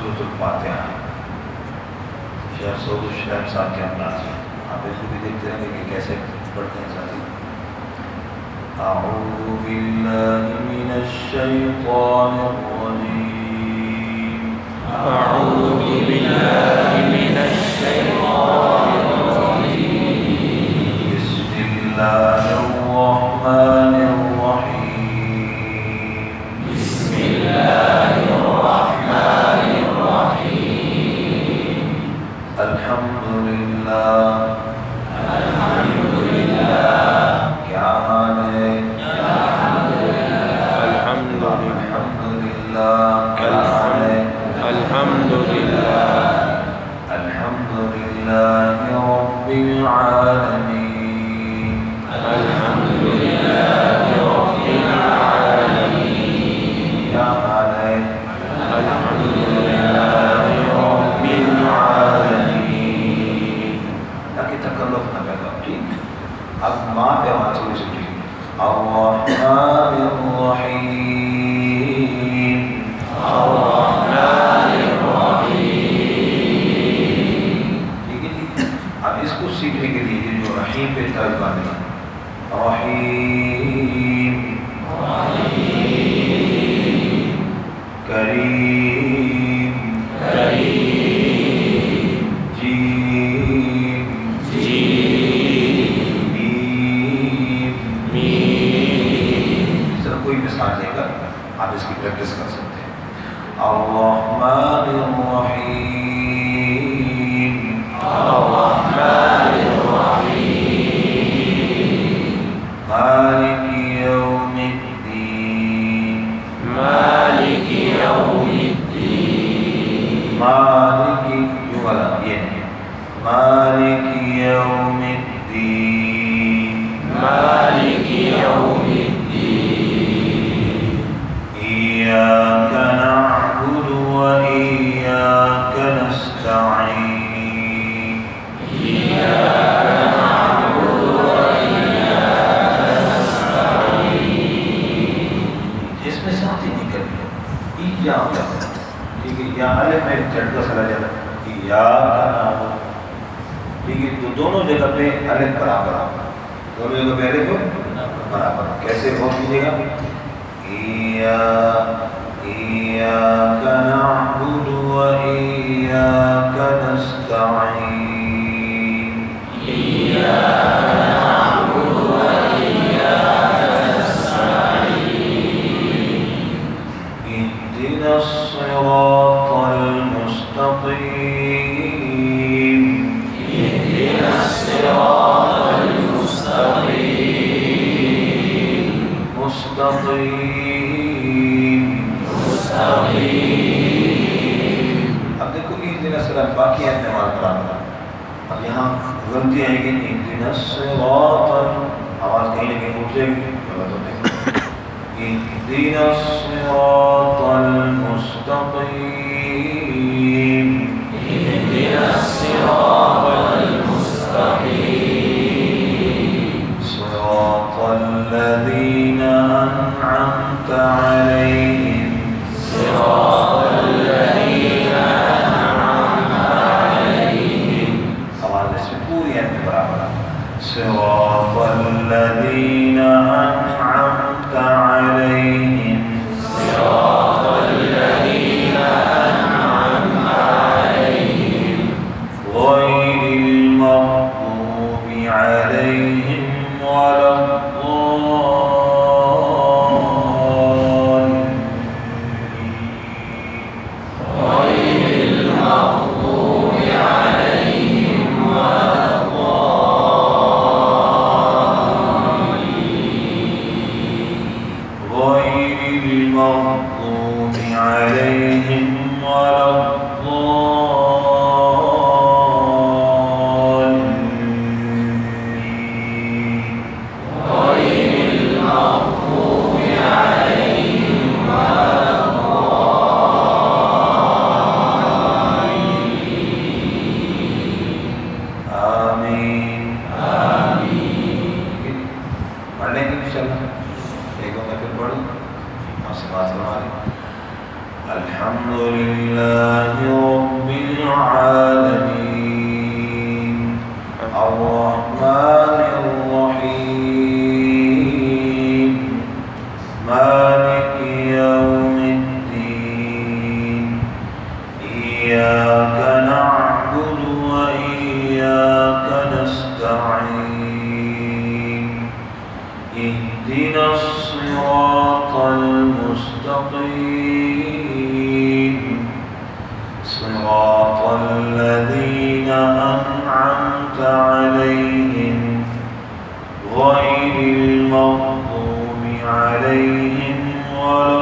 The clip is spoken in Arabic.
سورۃ الفاتحہ شیخ سعودالشریم صاحب کے انداز میں آپ اس کو بھی دیکھتے رہیں گے کہ کیسے پڑھتے ہیں ساتھی. اعوذ باللہ من الشیطان الرجیم. اعوذ باللہ من الشیطان الرجیم. بسم اللہ الرحمن الرحیم. بسم اللہ الرحمن الرحیم. الحمدللہ. الحمدللہ. کیا حال ہے؟ الحمدللہ. کیا حال ہے؟ الحمدللہ. الحمدللہ رب العالمین. الحمدللہ رب العالمین. کیا حال ہے؟ الحمدللہ رب العالمین. تاکہ تکلف نہ پیدا ہو. ٹھیک. اب ماں پہ آواز تھوڑی سی ٹھیک. الرحمن الرحیم. الرحمن الرحیم. ٹھیک ہے جی. اب اس کو سیکھنے کے لیے جو رحیم پہ تعریف باندھے گا. رحیم. رحیم. کریم. کریم. جیم. جیم. میم. میم. اس طرح کوئی مثال لے کر آپ اس کی پریکٹس کر سکتے ہیں. الرحمن الرحیم. الرحمن الرحیم. مالک یوم الدین. مالک یوم الدین. مالک یوں والا یہ نہیں. مالک یوم الدین. مالک یوم الدین. ایاک نعبد و ایاک نستعین. ایاک نعبد و ایاک نستعین. اس میں ساتھ ہی نکل گیا. ایاک. ٹھیک ہے. یا الف میں جھٹکا چلا جاتا ہے. ایاک نعبد. ٹھیک ہے. تو دونوں جگہ پہ الف برابر آتا ہے. دونوں جگہ پہ الف برابر. کیسے غور کیجیے گا. ایاک نعبد و ایاک نستعین. ایاک نعبد و ایاک نستعین. اهدنا الصراط المستقیم. اهدنا الصراط المستقیم. مستقیم. مستقیم. اب دیکھو کہ اهدنا الصراط باقی ہے استعمال کرا. اب یہاں غلطی آئے گی. اهدنا الصراط. آواز کہیں نہ کہیں اٹھ جائے گی. اهدنا الصراط المستقیم. اهدنا الصراط المستقیم. صراط الذين أنعمت عليهم. صراط الذين أنعمت عليهم. آواز اس میں پوری ہے برابر. صراط الذين أنعمت عليهم. صراط الذين أنعمت عليهم. غير المغضوب عليهم ولا الضالين. غير المغضوب عليهم ولا الضالين. غير المغضوب عليهم ولا الضالين. غير المغضوب عليهم ولا الضالين. آمين. آمين. پڑھ لیں گے انشاءاللہ. ایک دو میں پھر پڑھوں. آپ سے بات کروا لیں. الحمد للہ المستقيم صراط الذين أنعمت عليهم غير المغضوب عليهم ولا